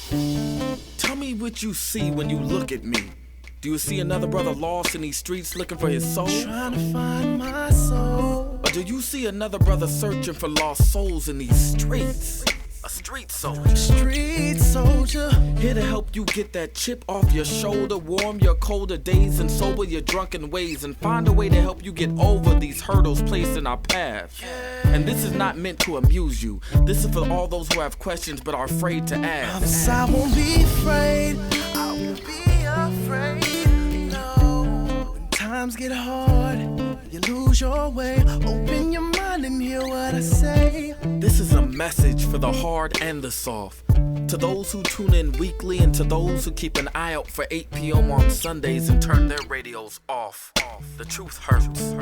Tell me what you see when you look at me. Do you see another brother lost in these streets looking for his soul? Trying to find my soul. Or do you see another brother searching for lost souls in these streets? A street soldier. Street soldier. Here to help you get that chip off your shoulder, warm your colder days and sober your drunken ways, and find a way to help you get over these hurdles placed in our path. And this is not meant to amuse you. This is for all those who have questions but are afraid to ask. I won't be afraid. I won't be afraid. No. When times get hard, you lose your way. Open your mind and hear what I say. This is a message for the hard and the soft. To those who tune in weekly and to those who keep an eye out for 8 p.m. on Sundays and turn their radios off. The truth hurts.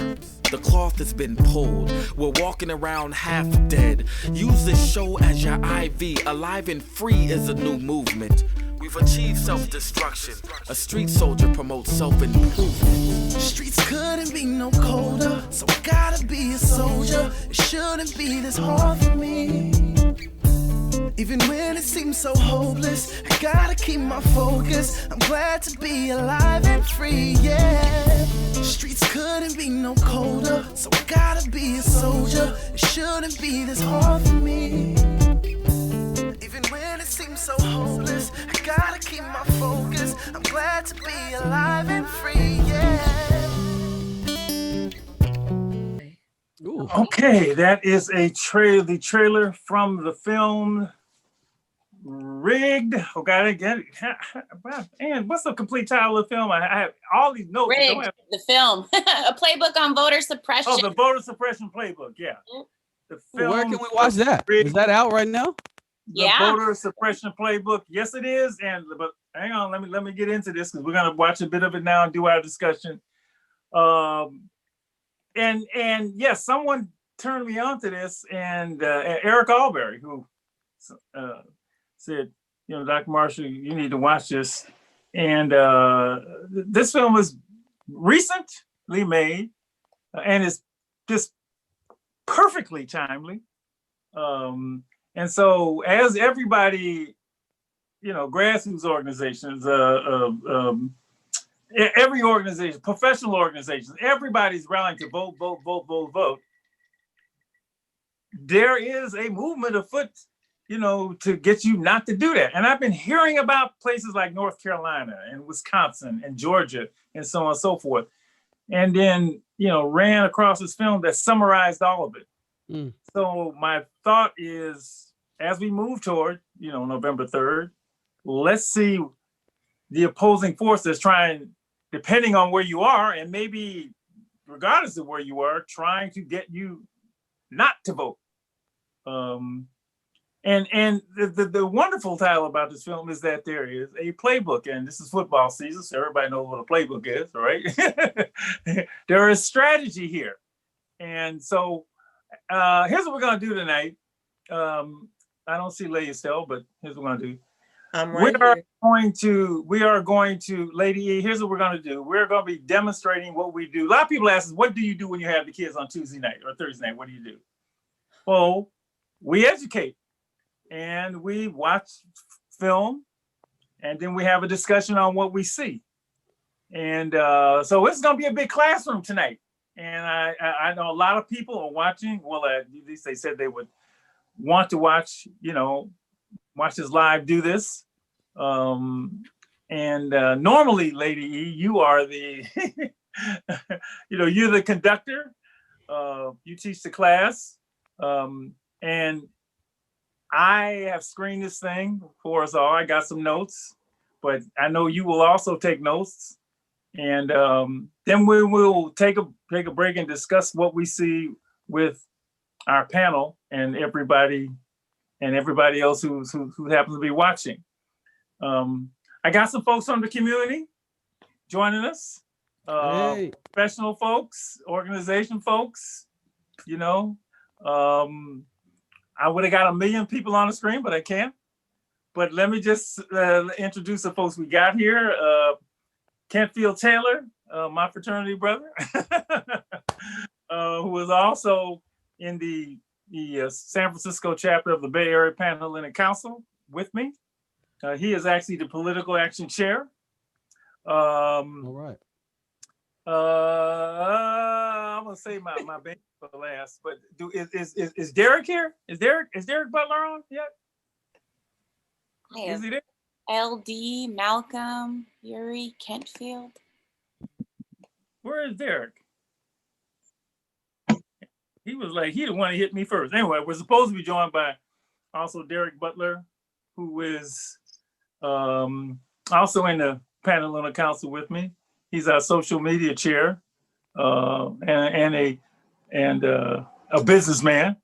The cloth has been pulled. We're walking around half dead. Use this show as your IV. Alive and Free is a new movement. We've achieved self-destruction. A street soldier promotes self-improvement. Streets couldn't be no colder, so I gotta be a soldier. It shouldn't be this hard for me. Even when it seems so hopeless, I gotta keep my focus. I'm glad to be alive and free, yeah. Streets couldn't be no colder, so I gotta be a soldier. It shouldn't be this hard for me. Even when it seems so hopeless, I gotta keep my focus. I'm glad to be alive and free, yeah. Ooh. Okay, that is the trailer from the film Rigged. Oh, gotta get it. And what's the complete title of the film? I have all these notes. Rigged, the film. A playbook on voter suppression. Oh, the voter suppression playbook, yeah. The film. Where can we watch that? Is that out right now? The voter suppression playbook. Yes, it is. But hang on, let me get into this because we're gonna watch a bit of it now and do our discussion. And yes, someone turned me on to this, and Eric Alberry, who said, Dr. Marshall, you need to watch this. And this film was recently made, and it's just perfectly timely. And so, as everybody, grassroots organizations, every organization, professional organizations, everybody's rallying to vote. There is a movement afoot, to get you not to do that. And I've been hearing about places like North Carolina and Wisconsin and Georgia and so on and so forth. And then, ran across this film that summarized all of it. Mm. So my thought is, as we move toward, November 3rd, let's see the opposing forces trying, depending on where you are, and maybe regardless of where you are, trying to get you not to vote. And the wonderful title about this film is that there is a playbook, and this is football season, so everybody knows what a playbook is, right? There is strategy here. And so here's what we're gonna do tonight. I don't see Lady Estelle, but here's what we're gonna do. We are going to, Lady E, here's what we're gonna do. We're gonna be demonstrating what we do. A lot of people ask us, what do you do when you have the kids on Tuesday night or Thursday night? What do you do? Well, we educate. And we watch film, and then we have a discussion on what we see. And so it's going to be a big classroom tonight. And I know a lot of people are watching. Well, at least they said they would want to watch, watch us live do this. And normally, Lady E, you are the, you're the conductor. You teach the class. And I have screened this thing for us all. I got some notes, but I know you will also take notes. And then we will take a break and discuss what we see with our panel and everybody else who happens to be watching. I got some folks from the community joining us, Hey. professional folks, organization folks, I would have got 1 million people on the screen, but I can't. But let me just introduce the folks we got here. Kenfield Taylor, my fraternity brother, who is also in the San Francisco chapter of the Bay Area Panhellenic Council with me. He is actually the political action chair. All right. I'm gonna say my baby for last, but is Derrick here? Is Derrick Butler on yet? Is he there? LD, Malcolm, Yuri, Kenfield. Where is Derrick? He was like, he the one that hit me first. Anyway, we're supposed to be joined by also Derrick Butler, who is also in the panel on the council with me. He's our social media chair and a businessman.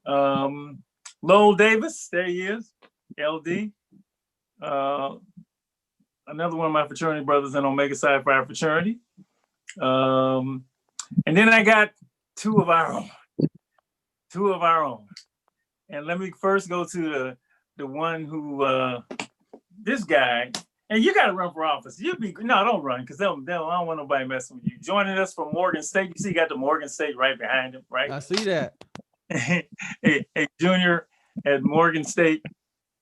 Lowell Davis, there he is, LD. Another one of my fraternity brothers in Omega Psi Phi fraternity. And then I got two of our own. And let me first go to the one who, this guy, and you got to run for office. Don't run, because I don't want nobody messing with you. Joining us from Morgan State, you see, you got the Morgan State right behind him, right? I see that. a junior at Morgan State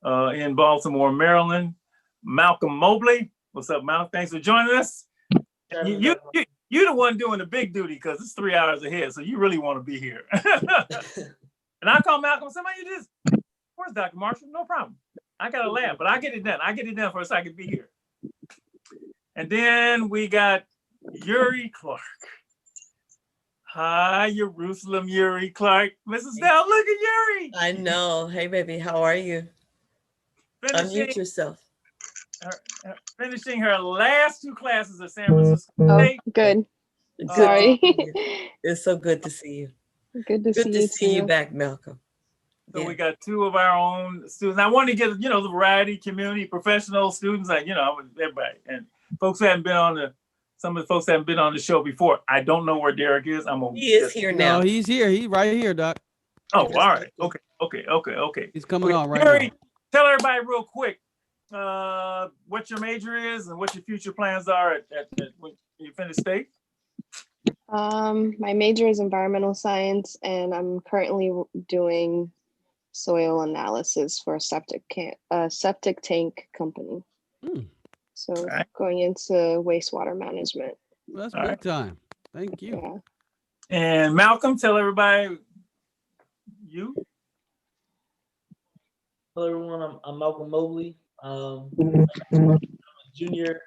in Baltimore, Maryland. Malcolm Mobley. What's up, Malcolm? Thanks for joining us. You're the one doing the big duty because it's 3 hours ahead, so you really want to be here. And I call Malcolm, somebody just, where's Dr. Marshall? No problem. I got a lab, but I get it done. I get it done first so I can be here. And then we got Yuri Clark. Hi, Jerusalem, Yuri Clark. Mrs. Dell, look at Yuri. I know. Hey, baby, how are you? Unmute yourself. Finishing her last 2 classes at San Francisco State. Good. Sorry. It's so good to see you. Good to see you back, Malcolm. So we got 2 of our own students. I want to get, the variety, community, professional students, everybody. And folks who haven't been on some of the folks that haven't been on the show before. I don't know where Derrick is. He is here now. No, he's here. He's right here, Doc. Oh, all right. Okay. He's coming on right Yuri, now. Tell everybody real quick what your major is and what your future plans are at when you finish state. My major is environmental science, and I'm currently doing soil analysis for a septic tank company. So going into wastewater management. Well, that's big time. Thank you. Yeah. And Malcolm, tell everybody you. Hello, everyone. I'm Malcolm Mobley. I'm a junior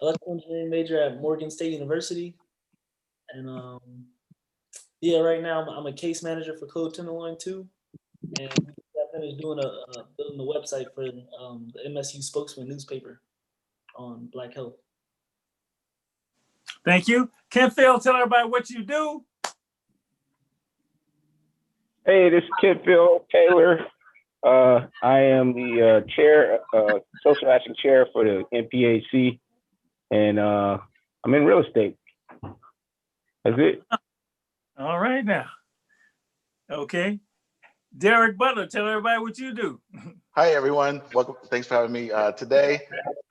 electrical engineering major at Morgan State University. And right now I'm a case manager for Code Tenderloin 2. And I finished doing building the website for the MSU Spokesman newspaper on Black Health. Thank you. Kenfield, tell everybody what you do. Hey, this is Kenfield Taylor. I am the chair, social action chair for the NPAC, and I'm in real estate. That's it. All right now. Okay. Derrick Butler, tell everybody what you do. Hi, everyone. Welcome. Thanks for having me today.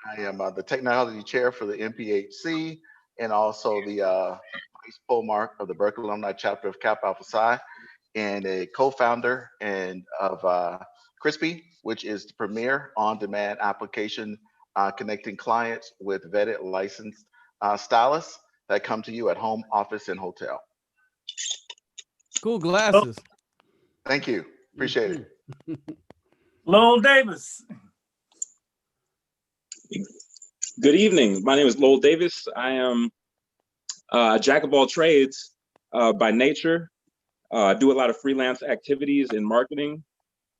I am the technology chair for the NPHC and also the vice polemarch of the Berkeley Alumni Chapter of Kappa Alpha Psi, and a co-founder of Crispy, which is the premier on-demand application connecting clients with vetted licensed stylists that come to you at home, office, and hotel. Cool glasses. Thank you. Appreciate it. Lowell Davis. Good evening. My name is Lowell Davis. I am a jack of all trades by nature. I do a lot of freelance activities in marketing,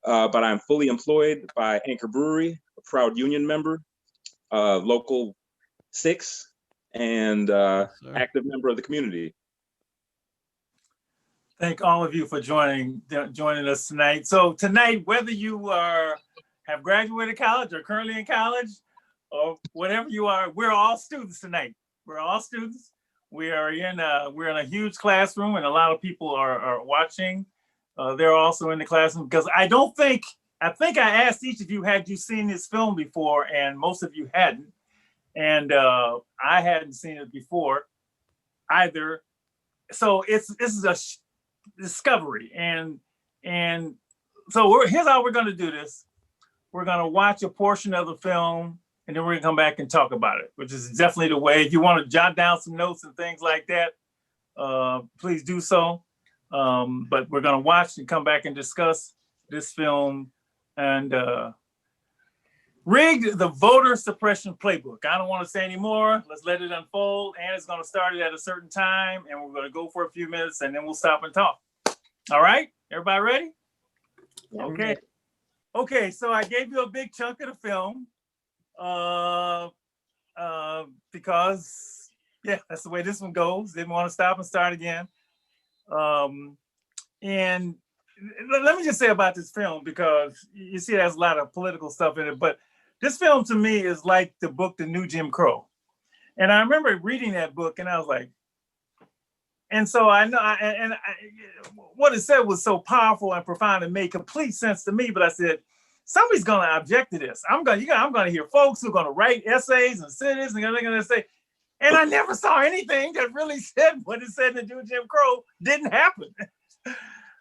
but I'm fully employed by Anchor Brewery, a proud union member, local 6, and active member of the community. Thank all of you for joining us tonight. So tonight, whether you have graduated college or currently in college or whatever you are, we're all students tonight. We're all students. We're in a huge classroom, and a lot of people are watching. They're also in the classroom because I think I asked each of you, had you seen this film before, and most of you hadn't. And I hadn't seen it before either. So this is a discovery, and so here's how we're going to do this. we're going to watch a portion of the film, and then we're going to come back and talk about it, which is definitely the way. If you want to jot down some notes and things like that, please do so. But we're going to watch and come back and discuss this film and rigged the voter suppression playbook. I don't want to say any more. Let's let it unfold. Anna's going to start it at a certain time, and we're going to go for a few minutes, and then we'll stop and talk. All right, everybody ready? Okay. Okay, so I gave you a big chunk of the film because, yeah, that's the way this one goes. Didn't want to stop and start again. And let me just say about this film, because you see there's a lot of political stuff in it, but this film to me is like the book, The New Jim Crow. And I remember reading that book and I was like, and so I know, what it said was so powerful and profound and made complete sense to me, but I said, somebody's going to object to this. I'm going to hear folks who are going to write essays and say this and they're going to say, and I never saw anything that really said what it said in The New Jim Crow didn't happen.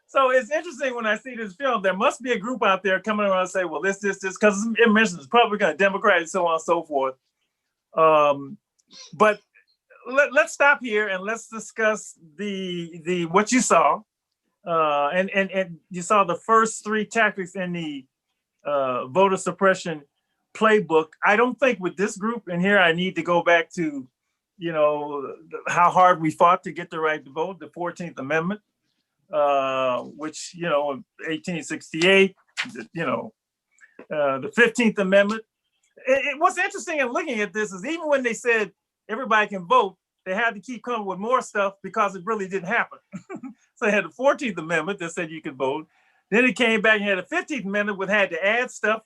So it's interesting when I see this film, there must be a group out there coming around and say, well, this, because it mentions Republican, Democrat, and so on and so forth. But let's stop here and let's discuss the what you saw. And you saw the first three tactics in the voter suppression playbook. I don't think with this group in here, I need to go back to, you know, how hard we fought to get the right to vote, the 14th Amendment. Which, you know, 1868, you know, the 15th Amendment. What's interesting in looking at this is even when they said everybody can vote, they had to keep coming with more stuff because it really didn't happen. So they had the 14th Amendment that said you could vote. Then it came back and had the 15th Amendment, which had to add stuff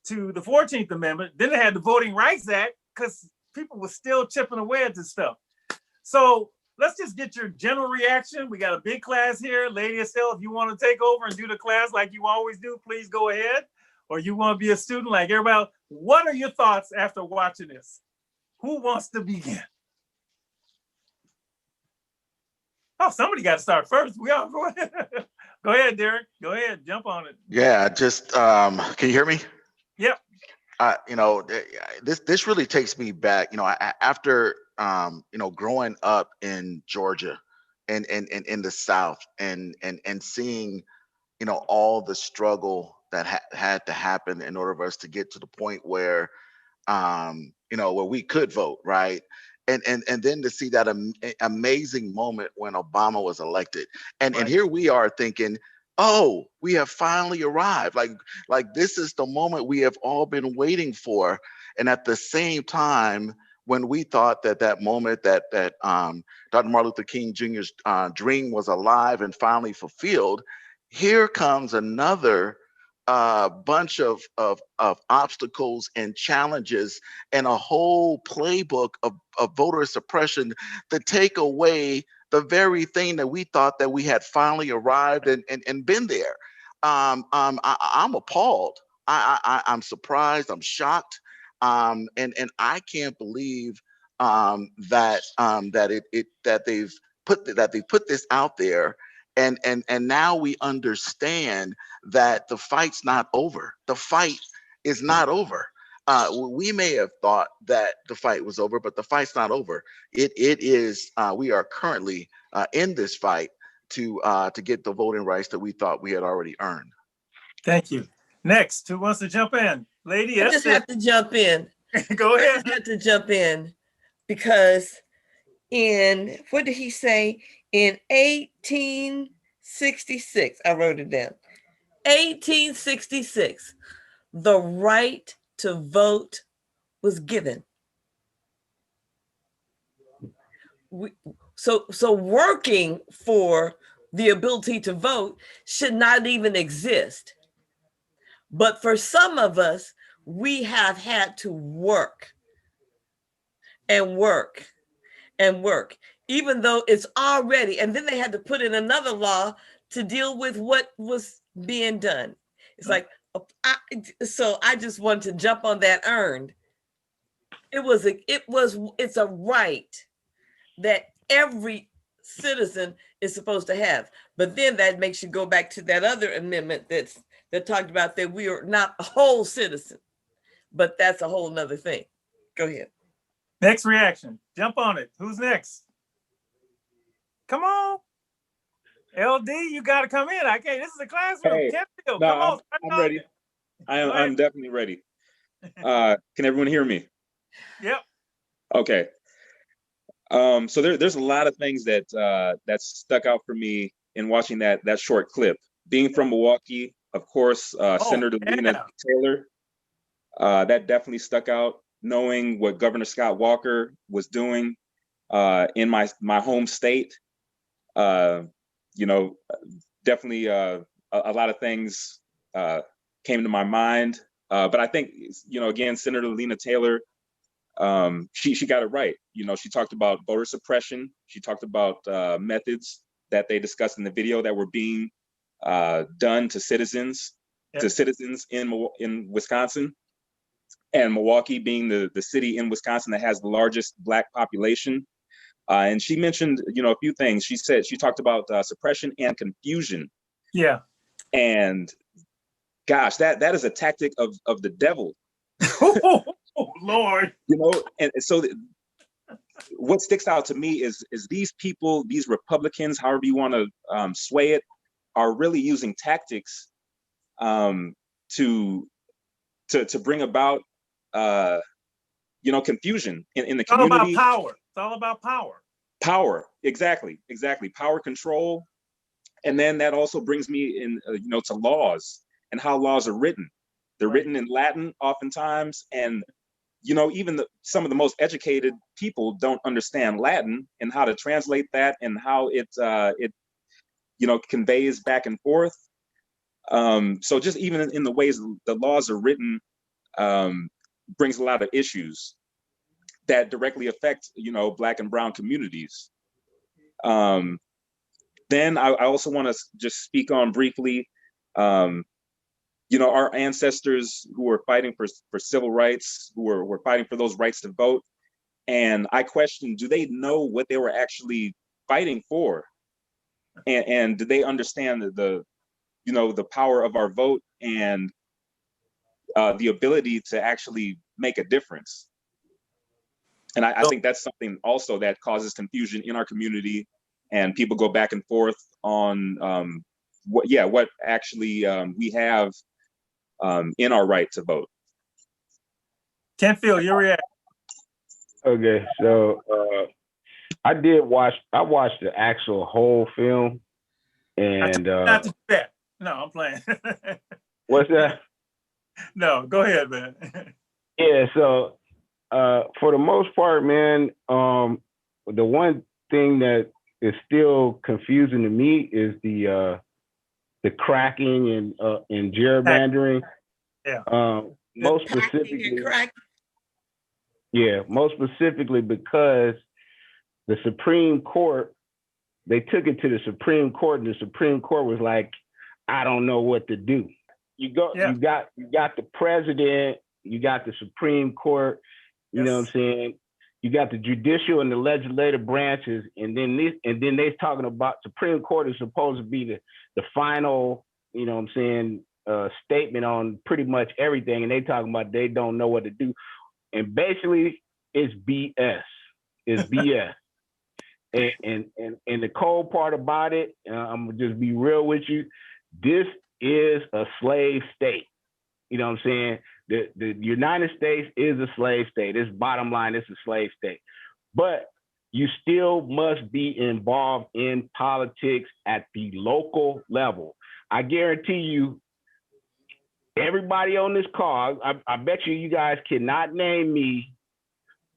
to the 14th Amendment. Then they had the Voting Rights Act because people were still chipping away at this stuff. So let's just get your general reaction. We got a big class here. Lady Estelle, if you want to take over and do the class like you always do, please go ahead. Or you want to be a student like everybody. What are your thoughts after watching this? Who wants to begin? Oh, somebody got to start first. We all go ahead. Go ahead, Derrick. Go ahead. Jump on it. Yeah, just can you hear me? Yep. You know, this really takes me back. You know, after you know, growing up in Georgia and in the South and seeing, you know, all the struggle that had to happen in order for us to get to the point where, you know, where we could vote, right? And then to see that amazing moment when Obama was elected, and here we are thinking, oh, we have finally arrived. Like this is the moment we have all been waiting for. And at the same time, when we thought that moment that Dr. Martin Luther King Jr.'s dream was alive and finally fulfilled, here comes another bunch of obstacles and challenges and a whole playbook of voter suppression to take away the very thing that we thought that we had finally arrived and been there. I'm appalled. I'm surprised. I'm shocked. And I can't believe that they've put this out there, and now we understand that the fight's not over. The fight is not over. We may have thought that the fight was over, but the fight's not over. It is. We are currently in this fight to get the voting rights that we thought we had already earned. Thank you. Next, who wants to jump in? Lady, I just have to jump in. Go ahead. I have to jump in because what did he say? In 1866, I wrote it down. 1866, the right to vote was given. So working for the ability to vote should not even exist. But for some of us, we have had to work and work and work, even though it's already, and then they had to put in another law to deal with what was being done. It's like, so I just wanted to jump on that earned. It's a right that every citizen is supposed to have. But then that makes you go back to that other amendment that that talked about that we are not a whole citizen, but that's a whole nother thing. Go ahead. Next reaction. Jump on it. Who's next? Come on. LD, you got to come in. I can't. This is a classroom. Hey, Kenfield, no, come on. I'm ready. I'm definitely ready. Can everyone hear me? Yep. Okay. So there's a lot of things that that stuck out for me in watching that short clip. Being from Milwaukee, of course, Senator Lena Taylor, that definitely stuck out. Knowing what Governor Scott Walker was doing in my home state, you know, definitely a lot of things came to my mind. But I think, you know, again, Senator Lena Taylor, she got it right. You know, she talked about voter suppression. She talked about methods that they discussed in the video that were being done to citizens, in Wisconsin, and Milwaukee being the city in Wisconsin that has the largest Black population. And she mentioned, you know, a few things. She talked about suppression and confusion. Yeah. And gosh, that is a tactic of the devil. Oh, Lord. You know, and so what sticks out to me is these people, these Republicans, however you want to sway it, are really using tactics to bring about you know, confusion in the community. It's all about power. It's all about power. Power, exactly. Power control, and then that also brings me in, you know, to laws and how laws are written. They're written in Latin oftentimes, and you know, even some of the most educated people don't understand Latin and how to translate that and how it you know, conveys back and forth. So just even in the ways the laws are written, brings a lot of issues that directly affect, you know, Black and brown communities. Then I also want to just speak on briefly, you know, our ancestors who were fighting for civil rights, who were fighting for those rights to vote. And I question, do they know what they were actually fighting for? And did they understand the you know, the power of our vote and the ability to actually make a difference? And I think that's something also that causes confusion in our community, and people go back and forth on what actually we have in our right to vote. Kenfield, your reaction. Okay, so I watched the actual whole film, and not to do that. No, I'm playing. What's that? No, go ahead, man. Yeah, so for the most part, man, the one thing that is still confusing to me is the cracking and gerrymandering. Yeah. Most specifically because the Supreme Court, they took it to the Supreme Court, and the Supreme Court was like, I don't know what to do. You got the president, you got the Supreme Court, you know what I'm saying? You got the judicial and the legislative branches, and then they're talking about Supreme Court is supposed to be the final, you know what I'm saying, statement on pretty much everything, and they talking about they don't know what to do. And basically it's BS. It's BS. And the cold part about it, I'm gonna just be real with you, this is a slave state. You know what I'm saying? The United States is a slave state. It's bottom line, it's a slave state. But you still must be involved in politics at the local level. I guarantee you, everybody on this call, I bet you guys cannot name me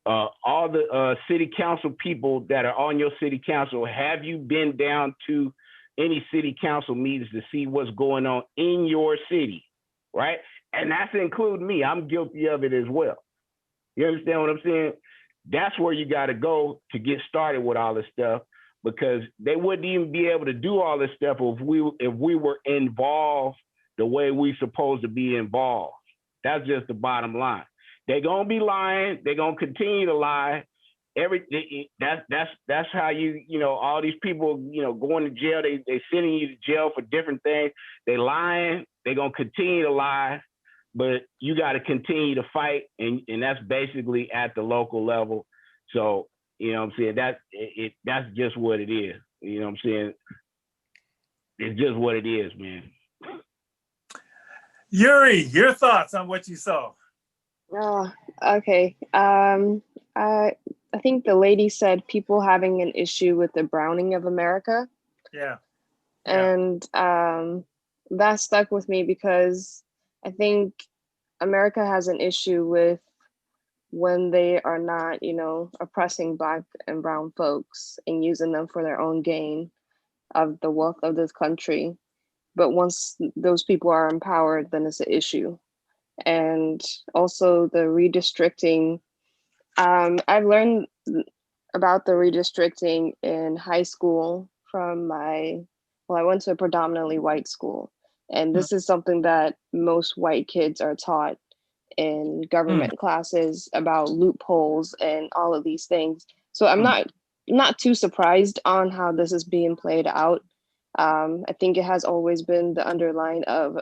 all the city council people that are on your city council. Have you been down to any city council meetings to see what's going on in your city, right? And that's including me. I'm guilty of it as well. You understand what I'm saying? That's where you got to go to get started with all this stuff, because they wouldn't even be able to do all this stuff if we were involved the way we supposed to be involved. That's just the bottom line. They're going to be lying. They're going to continue to lie. that's how all these people going to jail. They sending you to jail for different things. They lying. They gonna continue to lie, but you got to continue to fight, and that's basically at the local level. So what I'm saying, that's just what it is. You know what I'm saying? It's just what it is, man. Yuri, your thoughts on what you saw? Oh, okay. I think the lady said people having an issue with the browning of America. Yeah. And that stuck with me because I think America has an issue with when they are not, oppressing Black and brown folks and using them for their own gain of the wealth of this country. But once those people are empowered, then it's an issue. And also the redistricting. I've learned about the redistricting in high school from I went to a predominantly white school. And this is something that most white kids are taught in government classes about loopholes and all of these things. So I'm not too surprised on how this is being played out. I think it has always been the underline of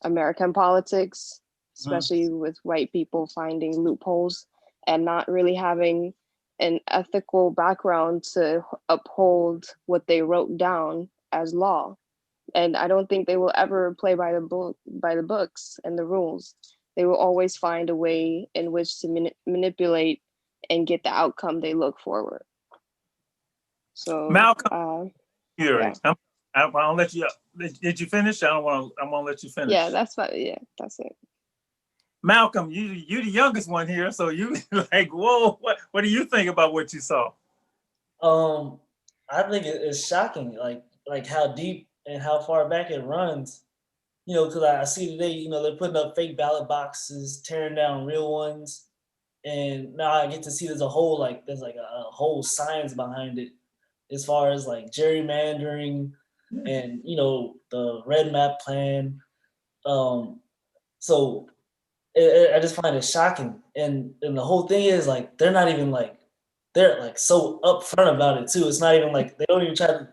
American politics, especially with white people finding loopholes and not really having an ethical background to uphold what they wrote down as law. And I don't think they will ever play by the books and the rules. They will always find a way in which to manipulate and get the outcome they look forward. So Malcolm, Yuri, yeah. I'll let you. Did you finish? I'm gonna let you finish. Yeah, that's fine. Yeah, that's it. Malcolm, you the youngest one here, so you like, whoa, what do you think about what you saw? I think it's shocking, like how deep and how far back it runs. Because I see today, they're putting up fake ballot boxes, tearing down real ones, and now I get to see there's a whole science behind it, as far as like gerrymandering and the red map plan. So I just find it shocking, and the whole thing is like they're not even they're like so upfront about it too. It's not even like they don't even try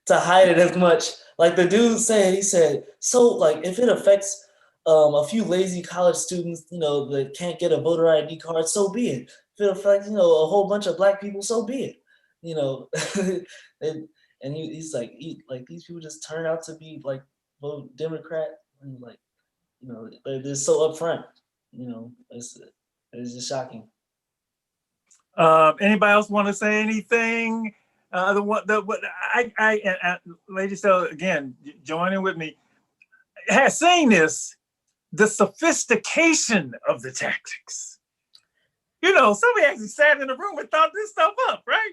to hide it as much. Like the dude said, he said, so like if it affects a few lazy college students, that can't get a voter ID card, so be it. If it affects a whole bunch of Black people, so be it. And he's like, these people just turn out to be like vote Democrat, and like they're so upfront. It's just shocking. Anybody else want to say anything? Lady, so again, joining with me, has seen this, the sophistication of the tactics. Somebody actually sat in the room and thought this stuff up, right?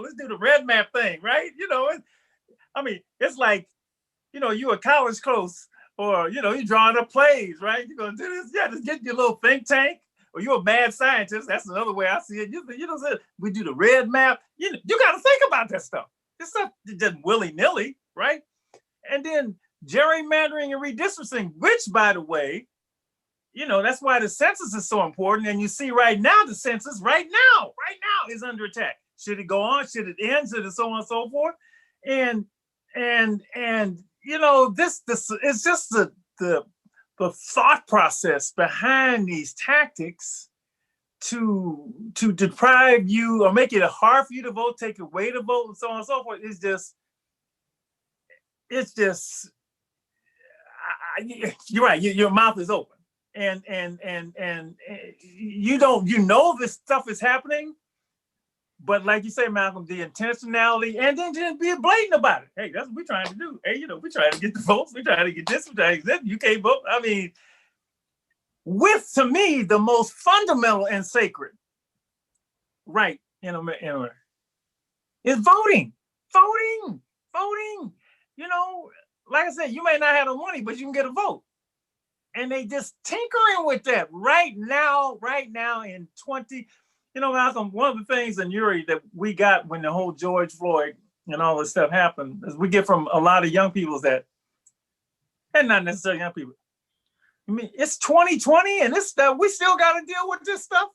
Let's do the red map thing, right? It's like, you a college close, or, you're drawing up plays, right? You're going to do this. Yeah, just get your little think tank, or you're a mad scientist. That's another way I see it. We do the red map. You got to think about that stuff. This stuff just willy-nilly, right? And then gerrymandering and redistricting, which, by the way, that's why the census is so important. And you see right now, the census right now is under attack. Should it go on? Should it end? Should it so on and so forth? And this it's just the thought process behind these tactics to deprive you or make it hard for you to vote, take away to vote, and so on and so forth. It's just you're right. Your mouth is open, and this stuff is happening. But like you say, Malcolm, the intentionality, and then just be blatant about it. Hey, that's what we're trying to do. Hey, we're trying to get the votes. We're trying to get this. We're trying to get that. You can't vote. With, to me, the most fundamental and sacred right in America is voting. Like I said, you may not have the money, but you can get a vote. And they just tinkering with that right now in 20. Malcolm, one of the things in Yuri that we got when the whole George Floyd and all this stuff happened is we get from a lot of young people and not necessarily young people. It's 2020 and this stuff, we still got to deal with this stuff.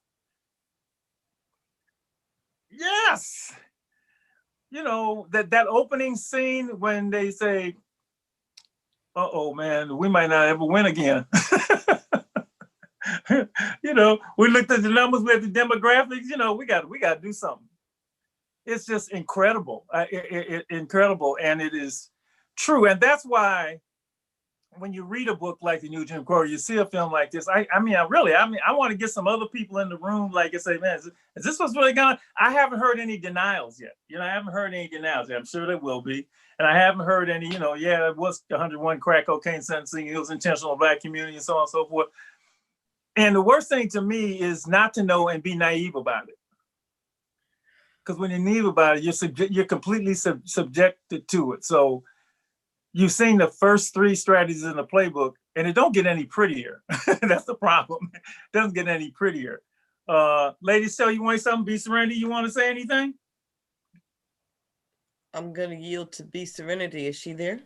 Yes. You know, that opening scene when they say, uh-oh, man, we might not ever win again. You know, we looked at the numbers, we had the demographics, you know, we got to do something. It's just incredible, incredible. And it is true. And that's why when you read a book like The New Jim Crow, you see a film like this. I want to get some other people in the room, like, and say, man, is this what's really going on? I haven't heard any denials yet. You know, I haven't heard any denials yet. I'm sure there will be. And I haven't heard any, you know, yeah, it was 101 crack cocaine sentencing. It was intentional Black community and so on and so forth. And the worst thing to me is not to know and be naive about it. Because when you're naive about it, you're completely subjected to it. So you've seen the first 3 strategies in the playbook, and it don't get any prettier. That's the problem. It doesn't get any prettier. Ladies, tell you want something? Be Serenity, you want to say anything? I'm going to yield to Be Serenity. Is she there?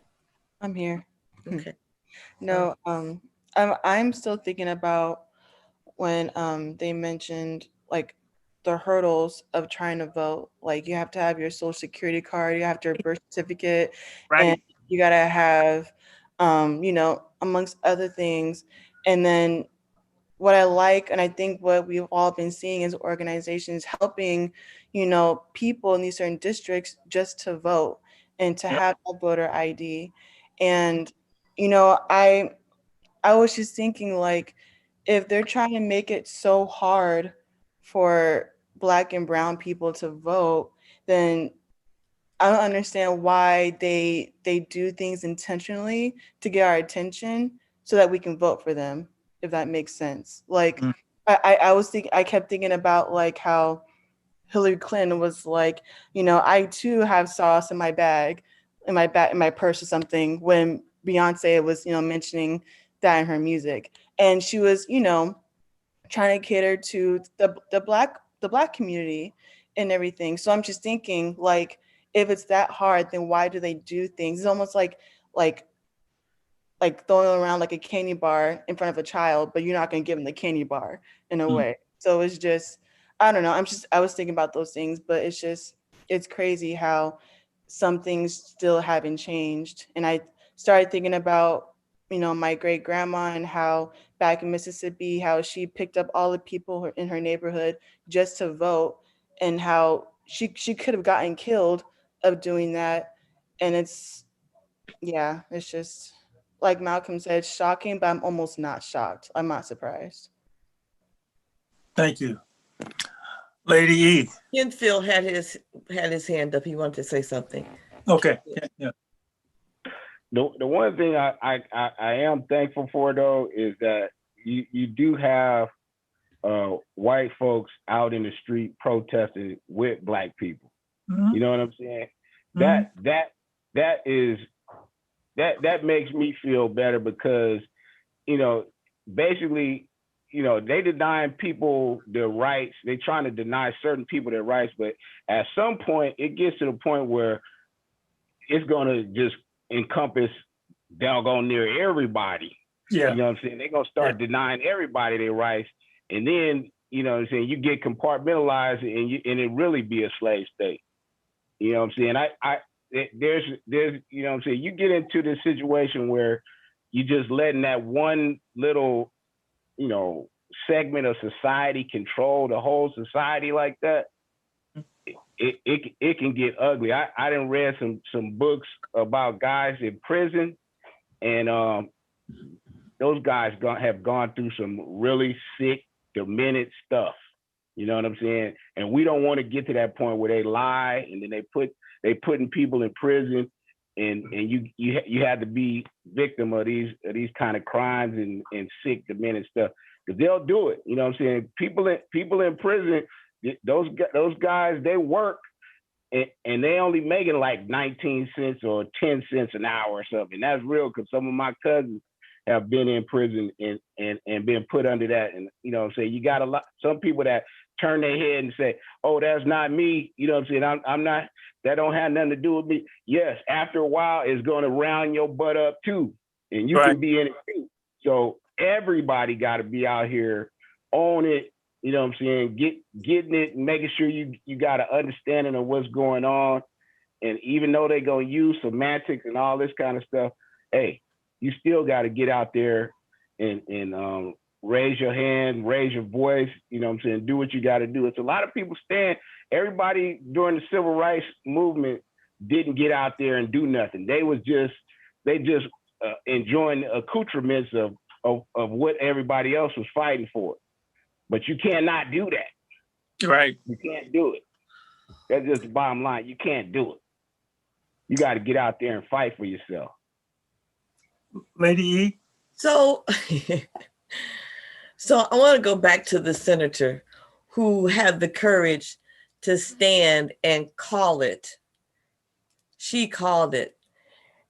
I'm here. Okay. No, I'm still thinking about when they mentioned like the hurdles of trying to vote. Like you have to have your social security card, you have your birth certificate, right, and you gotta have, you know, amongst other things. And then what I like, and I think what we've all been seeing is organizations helping, you know, people in these certain districts just to vote and to have a voter ID. And, you know, I was just thinking, like, if they're trying to make it so hard for Black and brown people to vote, then I don't understand why they do things intentionally to get our attention so that we can vote for them, if that makes sense. Like, I kept thinking about like how Hillary Clinton was like, you know, I too have sauce in my bag, in my purse or something, when Beyonce was, you know, mentioning that in her music. And she was, you know, trying to cater to the black community and everything. So I'm just thinking, like, if it's that hard, then why do they do things? It's almost like throwing around like a candy bar in front of a child, but you're not going to give them the candy bar in a way. So it's just, I don't know. I was thinking about those things, but it's crazy how some things still haven't changed. And I started thinking about, you know, my great grandma and how back in Mississippi, how she picked up all the people in her neighborhood just to vote, and how she could have gotten killed of doing that. And it's just, like Malcolm said, shocking, but I'm almost not shocked. I'm not surprised. Thank you. Lady E. Kenfield had his hand up. He wanted to say something. Okay. Yeah. The one thing I am thankful for, though, is that you do have white folks out in the street protesting with Black people. Mm-hmm. You know what I'm saying? Mm-hmm. That makes me feel better, because, you know, basically, you know, they denying people their rights. They trying to deny certain people their rights, but at some point it gets to the point where it's gonna just encompass doggone near everybody. Yeah. You know what I'm saying? They're gonna start denying everybody their rights, and then, you know what I'm saying, you get compartmentalized and it really be a slave state. You know what I'm saying? There's you know what I'm saying, you get into this situation where you just letting that one little, you know, segment of society control the whole society like that. It can get ugly. I done read some books about guys in prison, and those guys have gone through some really sick, demented stuff. You know what I'm saying? And we don't want to get to that point where they lie and then they putting people in prison, and you had to be victim of these kind of crimes and sick, demented stuff, because they'll do it. You know what I'm saying? People in prison, those guys, they work and they only making like 19 cents or 10 cents an hour or something. That's real, because some of my cousins have been in prison and been put under that. And, you know what I'm saying, you got some people that turn their head and say, oh, that's not me. You know what I'm saying? I'm not, that don't have nothing to do with me. Yes, after a while, it's going to round your butt up too. And you can be in it too. So everybody got to be out here on it You know what I'm saying? Getting it, making sure you got an understanding of what's going on. And even though they're gonna use semantics and all this kind of stuff, hey, you still got to get out there and raise your hand, raise your voice. You know what I'm saying? Do what you got to do. It's a lot of people everybody during the civil rights movement didn't get out there and do nothing. They just enjoying the accoutrements of what everybody else was fighting for. But you cannot do that. Right. You can't do it. That's just the bottom line. You can't do it. You got to get out there and fight for yourself. Lady E. So, so I want to go back to the senator who had the courage to stand and call it. She called it.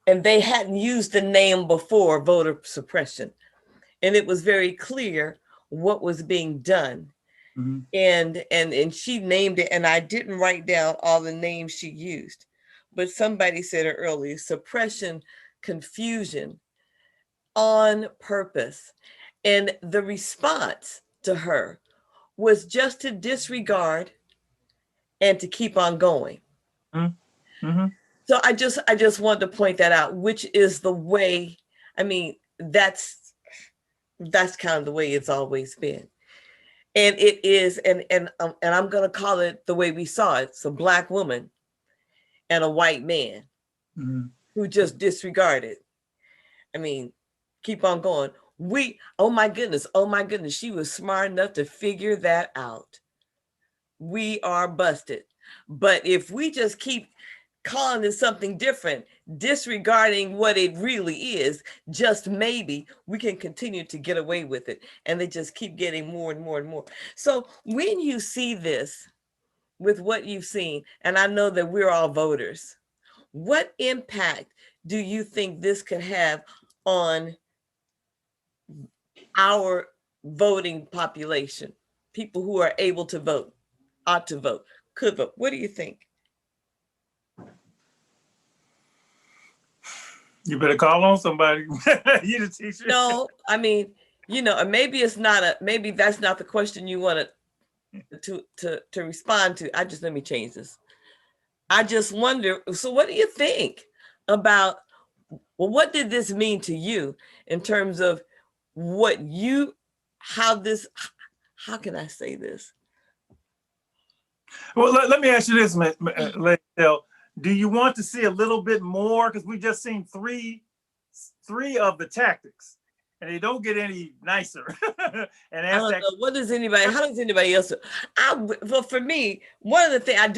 And they hadn't used the name before, voter suppression. And it was very clear what was being done. Mm-hmm. And she named it, and I didn't write down all the names she used. But somebody said it earlier, suppression, confusion, on purpose. And the response to her was just to disregard and to keep on going. Mm-hmm. So I just wanted to point that out, which is the way, I mean, that's kind of the way it's always been. And it is, and I'm going to call it the way we saw it. It's a Black woman and a white man who just disregarded. I mean, keep on going. Oh my goodness, she was smart enough to figure that out. We are busted. But if we just keep calling it something different, disregarding what it really is, just maybe we can continue to get away with it. And they just keep getting more and more and more. So when you see this with what you've seen, and I know that we're all voters, what impact do you think this could have on our voting population? People who are able to vote, ought to vote, could vote. What do you think? You better call on somebody. You the teacher. No, I mean, maybe maybe that's not the question you want to respond to. Let me change this. I just wonder, so what do you think about, well, what did this mean to you in terms of how can I say this? Well, let me ask you this, Lady Del. Do you want to see a little bit more? Because we've just seen three of the tactics, and they don't get any nicer. And I don't know. How does anybody else? Well, for me, one of the things I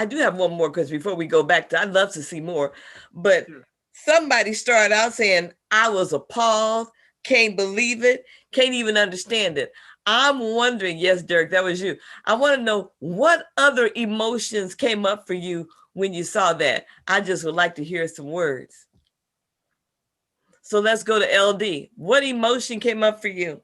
do have one more, because before we go back I'd love to see more. But somebody started out saying, I was appalled, can't believe it, can't even understand it. I'm wondering, yes, Derrick, that was you. I want to know what other emotions came up for you when you saw that. I just would like to hear some words. So let's go to LD. What emotion came up for you?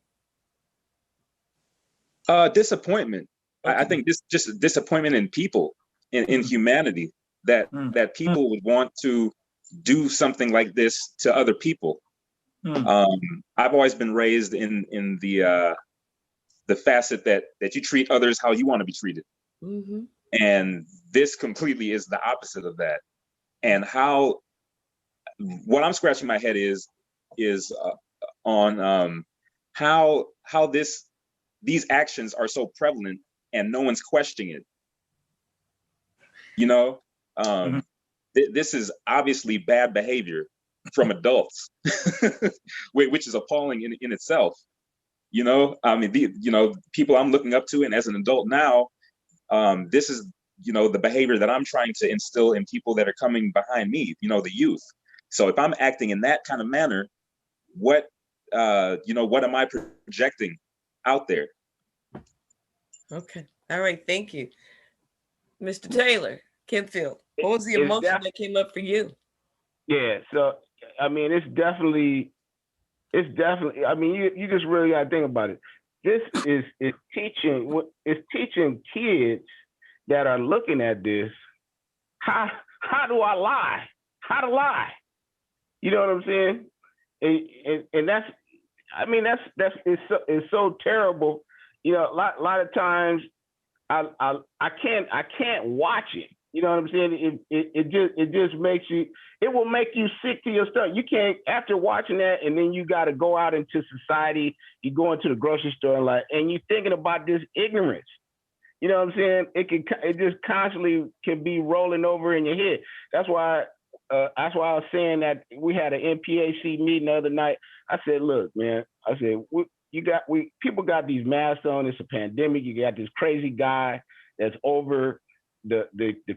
Disappointment. Okay. I think just disappointment in people, in humanity, that people would want to do something like this to other people. I've always been raised in the facet that you treat others how you want to be treated. Mm-hmm. And this completely is the opposite of that. And what I'm scratching my head is on how these actions are so prevalent and no one's questioning it. This is obviously bad behavior from adults, which is appalling in itself. I mean, people I'm looking up to, and as an adult now, this is, the behavior that I'm trying to instill in people that are coming behind me, the youth. So if I'm acting in that kind of manner, what am I projecting out there? Okay. All right. Thank you. Mr. Taylor, Kenfield, what was the emotion that came up for you? Yeah. So, I mean, it's definitely, I mean, you just really got to think about it. This is teaching kids that are looking at this, how do I lie? How to lie? You know what I'm saying? And that's, I mean, it's so terrible. you know, a lot of times I can't watch it. You know what I'm saying? It just makes you, it will make you sick to your stomach. You can't, after watching that, and then you got to go out into society. You go into the grocery store and you're thinking about this ignorance. You know what I'm saying? It just constantly can be rolling over in your head. That's why I was saying that we had an NPAC meeting the other night. I said, look, man, I said, people got these masks on. It's a pandemic. You got this crazy guy that's over the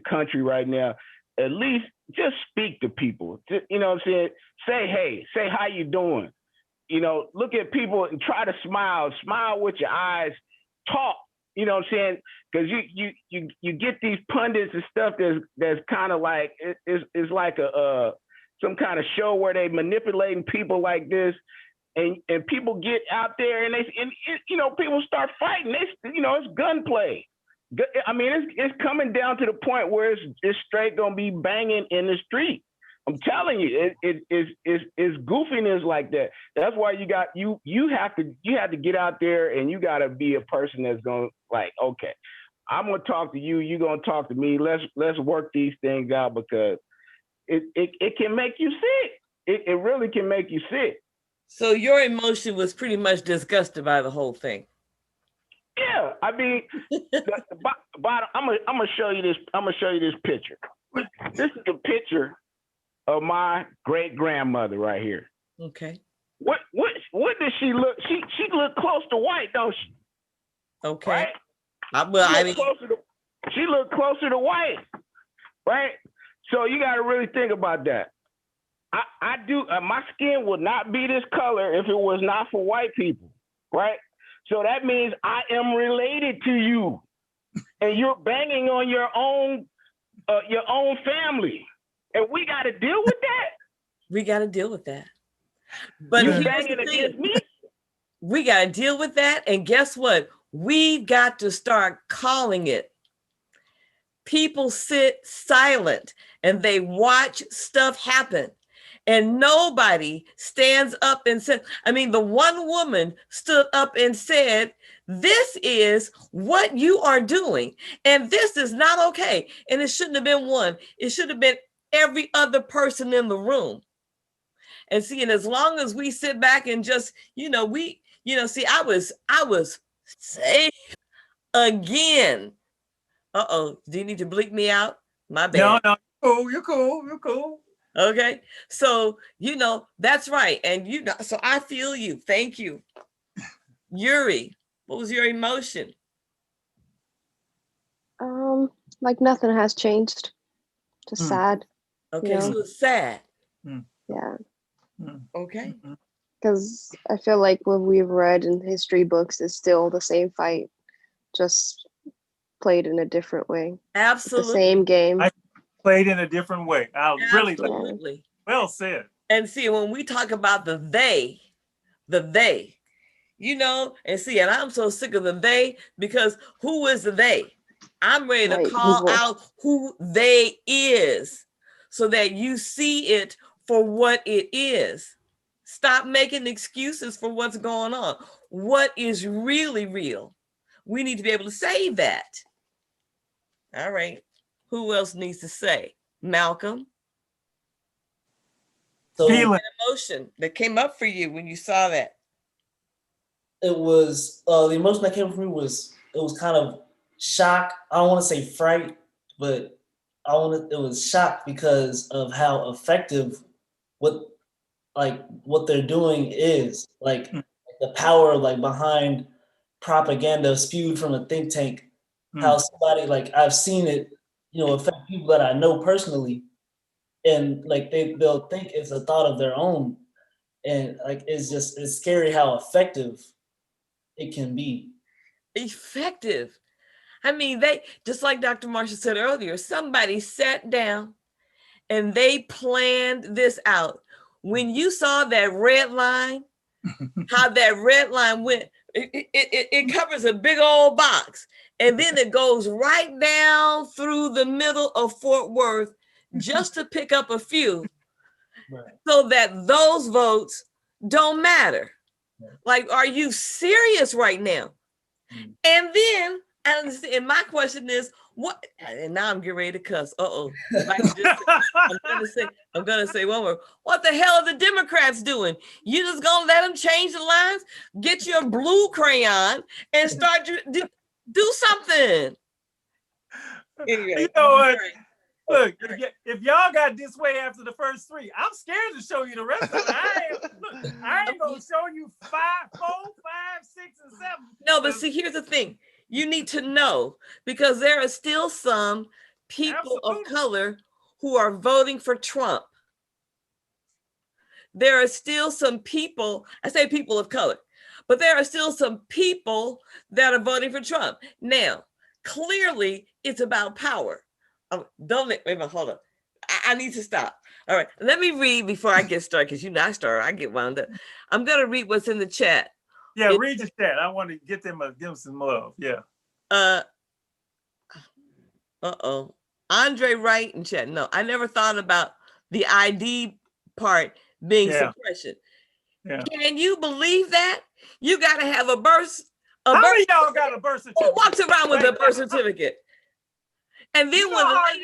country right now. At least just speak to people. You know what I'm saying? Say, hey, say how you doing. You know, look at people and try to smile with your eyes, talk. You know what I'm saying? Because you get these pundits and stuff that's kind of like it's like some kind of show where they manipulating people like this, and people get out there and you know, people start fighting. You know, it's gunplay. I mean, it's coming down to the point where it's straight gonna be banging in the street. I'm telling you, it's goofiness like that. That's why you have to get out there, and you got to be a person that's going like, okay, I'm gonna talk to you, you're gonna talk to me. Let's work these things out, because it can make you sick. It really can make you sick. So your emotion was pretty much disgusted by the whole thing. Yeah, I mean, I'm gonna show you this. I'm gonna show you this picture. This is a picture of my great grandmother right here. Okay. What does she look? She look close to white, don't she? Okay. Right? She look closer to white, right? So you got to really think about that. I do. My skin would not be this color if it was not for white people, right? So that means I am related to you, and you're banging on your own family. And we got to deal with that. We got to deal with that. But you banging against me? We got to deal with that. And guess what? We've got to start calling it. People sit silent and they watch stuff happen. And nobody stands up and said, I mean, the one woman stood up and said, this is what you are doing. And this is not okay. And it shouldn't have been one. It should have been every other person in the room. And see, and as long as we sit back and just, see, I was safe again. Uh-oh, do you need to bleep me out? My bad. No, you're cool. Okay, so, that's right. And, so I feel you. Thank you. Yuri, what was your emotion? Like nothing has changed. Just sad. Okay, so it's sad. Yeah. Okay. Because I feel like what we've read in history books is still the same fight, just played in a different way. Absolutely. The same game. I played in a different way. Absolutely. Well said. And see, when we talk about the they, and see, and I'm so sick of the they, because who is the they? I'm ready to call out who they is so that you see it for what it is. Stop making excuses for what's going on. What is really real? We need to be able to say that. All right. Who else needs to say? Malcolm? So an emotion that came up for you when you saw that. It was the emotion that came up for me was kind of shock. I don't want to say fright, but it was shock because of how effective what they're doing is. Like the power behind propaganda spewed from a think tank. How somebody I've seen it, affect people that I know personally, and they'll think it's a thought of their own, and it's scary how effective it can be. Effective. I mean, they, just like Dr. Marshall said earlier, somebody sat down and they planned this out. When you saw that red line, how that red line went, it covers a big old box. And then it goes right down through the middle of Fort Worth just to pick up a few, so that those votes don't matter. Like, are you serious right now? And then, and my question is, what? And now I'm getting ready to cuss. If I can just I'm gonna say one more. What the hell are the Democrats doing? You just gonna let them change the lines? Get your blue crayon and start do something. Anyway, You know what? Look, if y'all got this way after the first three, I'm scared to show you the rest of it. I ain't gonna show you 5, 4, 5, 6, and 7. No, but see, here's the thing. You need to know, because there are still some people of color who are voting for Trump. There are still some people, I say people of color, but there are still some people that are voting for Trump. Now, clearly, it's about power. Don't let, wait a minute, hold on. I need to stop. All right, let me read before I get started, because I get wound up. I'm going to read what's in the chat. Yeah, read the chat. I want to give them some love. Yeah. Andre Wright in chat. No, I never thought about the ID part being suppression. Yeah. Can you believe that? You got to have a birth. How many of y'all got a birth certificate? Who walks around with a birth certificate? And then when I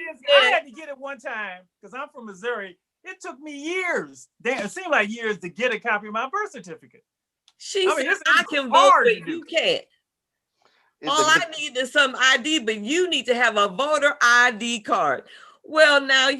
had to get it one time because I'm from Missouri. It took me years. It seemed like years to get a copy of my birth certificate. She said, I can vote, but you can't. All I need is some ID, but you need to have a voter ID card. Well, now,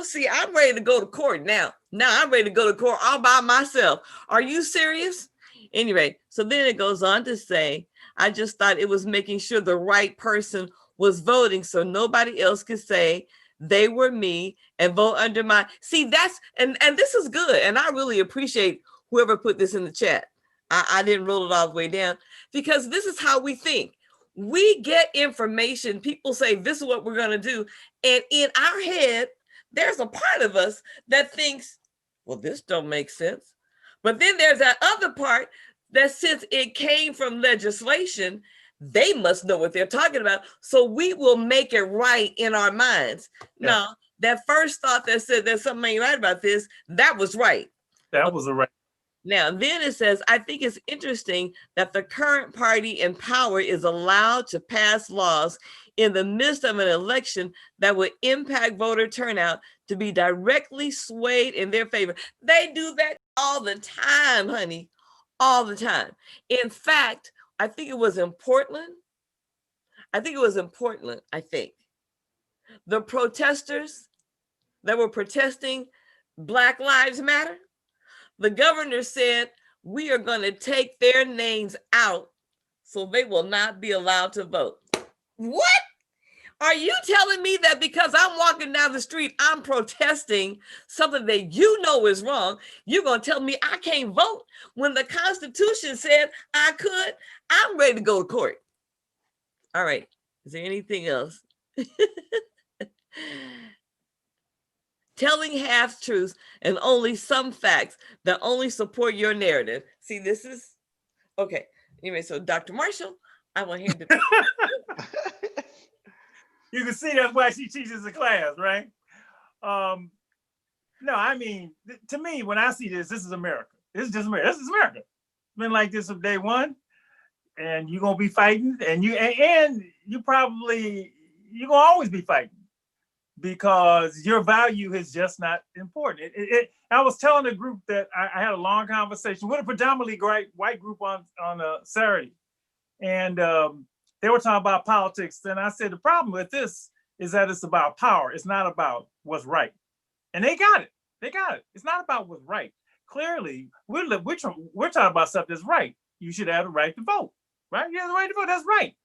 see, I'm ready to go to court now. Now I'm ready to go to court all by myself. Are you serious? Anyway, so then it goes on to say, I just thought it was making sure the right person was voting so nobody else could say they were me and vote under my, see, that's, and this is good. And I really appreciate whoever put this in the chat. I didn't roll it all the way down because this is how we think. We get information. People say, this is what we're going to do. And in our head, there's a part of us that thinks, well, this don't make sense. But then there's that other part that since it came from legislation, they must know what they're talking about. So we will make it right in our minds. Yeah. Now, that first thought that said there's something ain't right about this, that was right. That was right. Now, then it says, I think it's interesting that the current party in power is allowed to pass laws in the midst of an election that would impact voter turnout to be directly swayed in their favor. They do that all the time, honey, all the time. In fact, I think it was in Portland. The protesters that were protesting Black Lives Matter, the governor said, we are going to take their names out so they will not be allowed to vote. What? Are you telling me that because I'm walking down the street, I'm protesting something that you know is wrong, you're going to tell me I can't vote when the Constitution said I could? I'm ready to go to court. All right. Is there anything else? Telling half truths and only some facts that only support your narrative. See, this is okay. Anyway, so Dr. Marshall, I want him to. You can see that's why she teaches the class, right? No, I mean, to me, when I see this is America. This is just America. This is America. It's been like this from day one, and you're gonna be fighting, and you're gonna always be fighting. Because your value is just not important. I was telling a group that I had a long conversation with a predominantly white group on Saturday, and they were talking about politics. And I said, the problem with this is that it's about power. It's not about what's right. And they got it. It's not about what's right. Clearly, we're talking about stuff that's right. You should have the right to vote, right? You have the right to vote. That's right.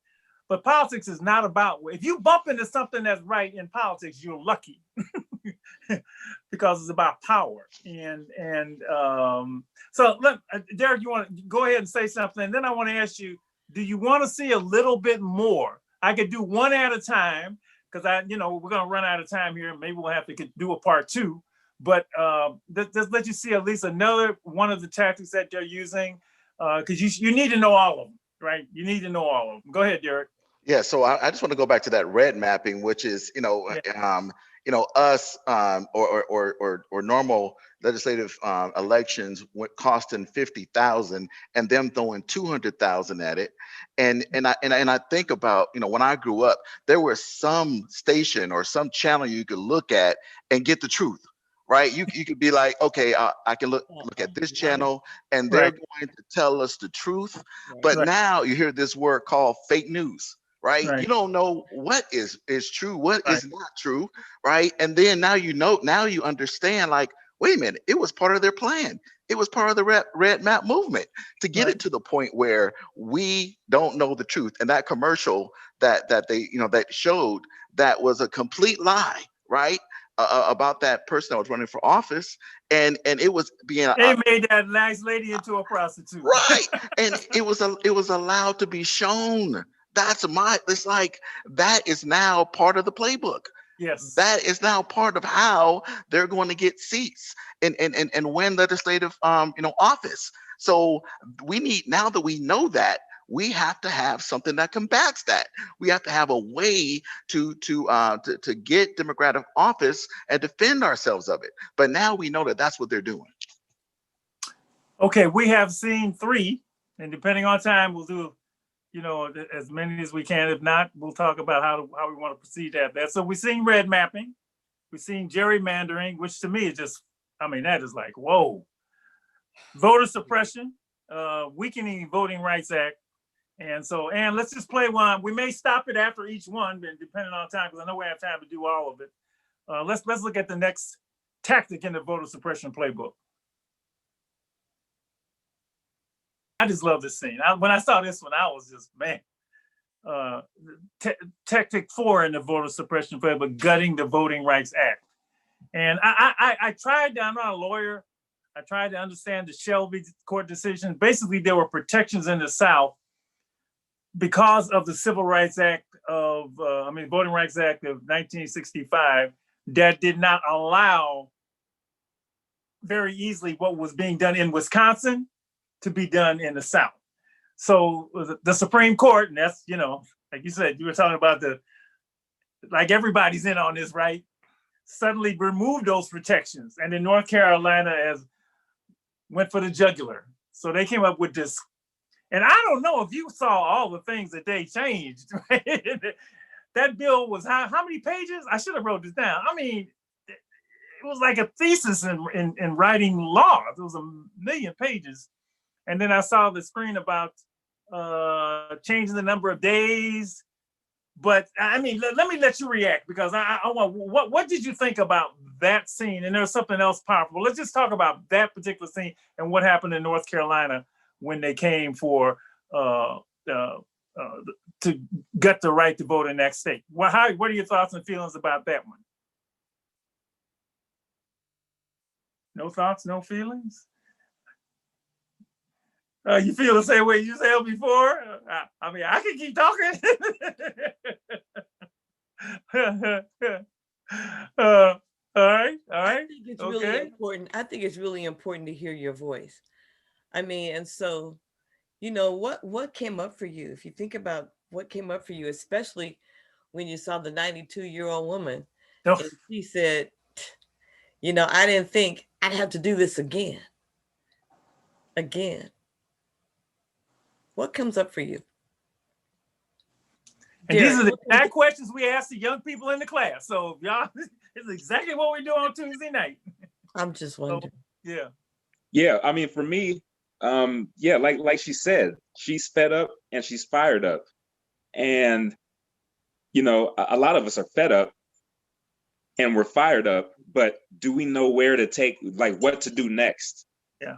But politics is not about, if you bump into something that's right in politics, you're lucky because it's about power. So Derrick, you want to go ahead and say something? And then I want to ask you, do you want to see a little bit more? I could do one at a time because we're going to run out of time here. Maybe we'll have to do a part 2, but just let you see at least another one of the tactics that they're using because you need to know all of them, right? You need to know all of them. Go ahead, Derrick. Yeah, so I just want to go back to that red mapping, which is, us or normal legislative elections costing 50,000 and them throwing 200,000 at it. And I think about, when I grew up, there was some station or some channel you could look at and get the truth. Right, you could be like, okay, I can look at this channel, and they're going to tell us the truth. But now you hear this word called fake news, right? You don't know what is true, what is not true, right? And then now you understand, like, wait a minute, it was part of their plan. It was part of the red map movement to get it to the point where we don't know the truth. And that commercial that they that showed, that was a complete lie, right? About that person that was running for office, and it was being they made that nice lady into a prostitute, right? And it was allowed to be shown. It's like that is now part of the playbook. Yes, that is now part of how they're going to get seats and win legislative office. So we need, now that we know that, we have to have something that combats that. We have to have a way to get Democratic office and defend ourselves of it. But now we know that that's what they're doing. Okay, we have seen 3, and depending on time, we'll do as many as we can. If not, we'll talk about how we want to proceed after that. So we've seen red mapping, we've seen gerrymandering, which to me is just, that is like, whoa. Voter suppression, weakening Voting Rights Act. And so, and let's just play one. We may stop it after each one, depending on time, because I know we have time to do all of it. Let's look at the next tactic in the voter suppression playbook. I just love this scene. When I saw this one, I was just, man. Tactic 4 in the voter suppression playbook, gutting the Voting Rights Act. And I tried, I'm not a lawyer, I tried to understand the Shelby court decision. Basically, there were protections in the South because of the Civil Rights Act Voting Rights Act of 1965 that did not allow very easily what was being done in Wisconsin to be done in the South. So the Supreme Court, and that's, like you said, you were talking about like everybody's in on this, right? Suddenly removed those protections. And then North Carolina went for the jugular. So they came up with this. And I don't know if you saw all the things that they changed. Right? That bill was how many pages? I should have wrote this down. It was like a thesis in writing law. It was 1,000,000 pages. And then I saw the screen about changing the number of days. But let me let you react, because I want, what did you think about that scene? And there's something else powerful. Let's just talk about that particular scene and what happened in North Carolina when they came for to gut the right to vote in that state. What are your thoughts and feelings about that one? No thoughts, no feelings? You feel the same way you said before? I can keep talking. All right. I think it's really important. I think it's really important to hear your voice. And so, what came up for you? If you think about what came up for you, especially when you saw the 92-year-old woman, and she said, I didn't think I'd have to do this again. What comes up for you? And these are the exact questions we ask the young people in the class. So y'all, it's exactly what we do on Tuesday night. I'm just wondering. So, yeah. For me, like she said, she's fed up and she's fired up. And, a lot of us are fed up and we're fired up, but do we know where to take, what to do next? Yeah.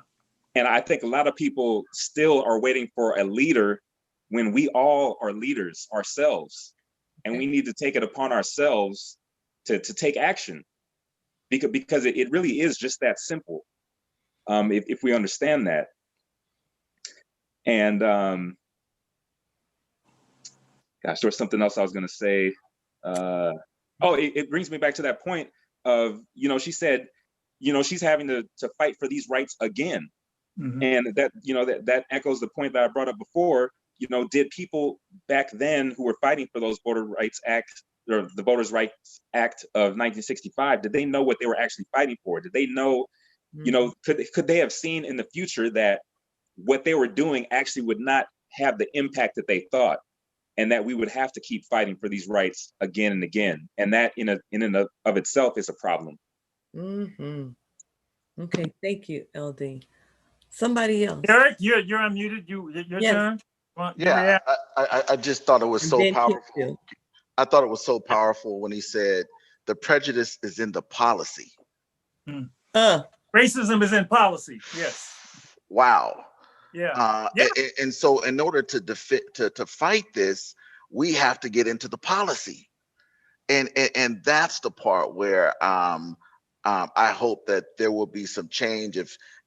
And I think a lot of people still are waiting for a leader when we all are leaders ourselves. And we need to take it upon ourselves to take action, because it really is just that simple. If we understand that. And gosh, there was something else I was going to say. It brings me back to that point of, she said, she's having to fight for these rights again. Mm-hmm. And that echoes the point that I brought up before, did people back then who were fighting for those Voter Rights Act or the Voters' Rights Act of 1965, did they know what they were actually fighting for? Did they know, could they have seen in the future that what they were doing actually would not have the impact that they thought, and that we would have to keep fighting for these rights again and again? And that in and of itself is a problem. Okay, thank you, LD. Somebody else. Derrick, you're unmuted. Your turn. Yeah, I just thought it was so powerful. I thought it was so powerful when he said the prejudice is in the policy. Racism is in policy. Yes. Wow. Yeah. And so in order to fight this, we have to get into the policy. And that's the part where I hope that there will be some change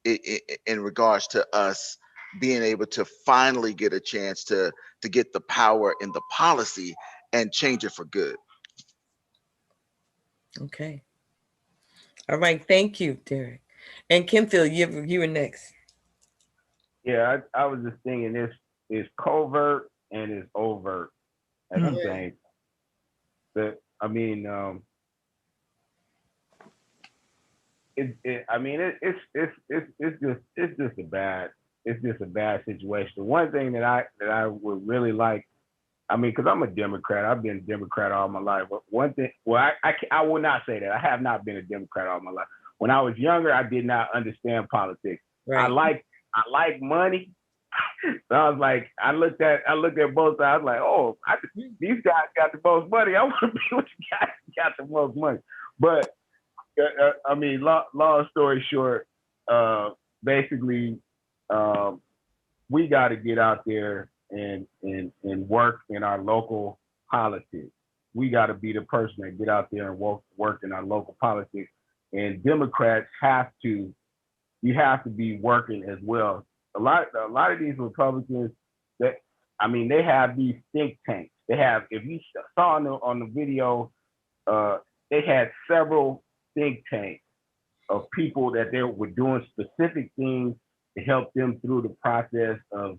in regards to us being able to finally get a chance to get the power in the policy and change it for good. Okay. All right. Thank you, Derrick. And Kenfield, you were next. Yeah, I was just thinking this is covert and it's overt at the same. But I mean, it's just a bad situation. One thing that I would really like, I mean, because I'm a Democrat, I've been a Democrat all my life. But one thing, well, I will not say that. I have not been a Democrat all my life. When I was younger, I did not understand politics. Right. I like money. So I was like, I looked at both sides. I was like, oh, these guys got the most money. I want to be with the guys who got the most money. But I mean, long story short, basically, we got to get out there and work in our local politics. We got to be the person that get out there and work in our local politics. And Democrats you have to be working as well. A lot of these Republicans, they have these think tanks. They have, if you saw on the video, they had several think tanks of people that they were doing specific things to help them through the process of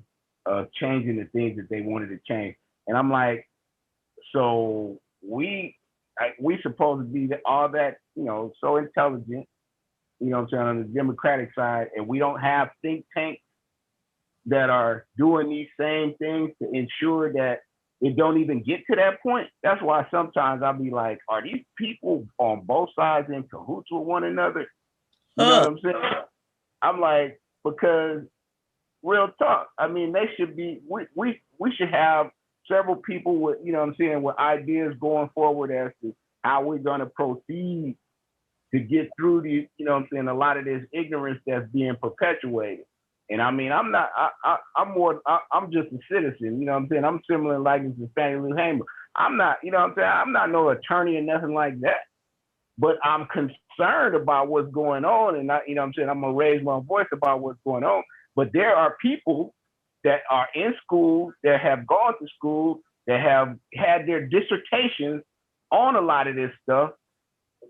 changing the things that they wanted to change. And I'm like, so we supposed to be all that, so intelligent, on the Democratic side, and we don't have think tanks that are doing these same things to ensure that it don't even get to that point. That's why sometimes I'll be like, are these people on both sides in cahoots with one another? You know what I'm saying? I'm like, because real talk, I mean, they should be, we should have several people with, with ideas going forward as to how we're going to proceed to get through the, a lot of this ignorance that's being perpetuated. And I mean, I'm just a citizen, I'm similar like to Fannie Lou Hamer. I'm not, I'm not no attorney or nothing like that, but I'm concerned about what's going on. And I'm going to raise my voice about what's going on. But there are people that are in school, that have gone to school, that have had their dissertations on a lot of this stuff.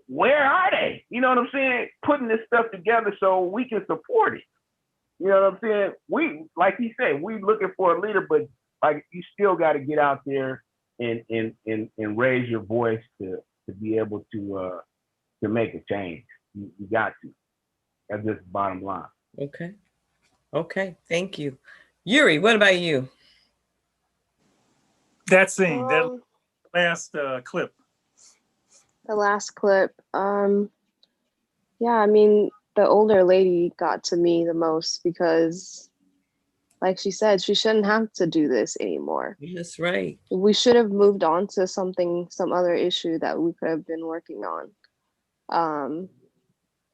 Where are they? You know what I'm saying? Putting this stuff together so we can support it. You know what I'm saying? We, like he said, we looking for a leader, but like you still got to get out there and raise your voice to be able to make a change. You got to. That's just the bottom line. Okay. Thank you. Yuri, what about you? That scene, that last clip. The last clip. Yeah, I mean, the older lady got to me the most because, like she said, she shouldn't have to do this anymore. That's right. We should have moved on to some other issue that we could have been working on.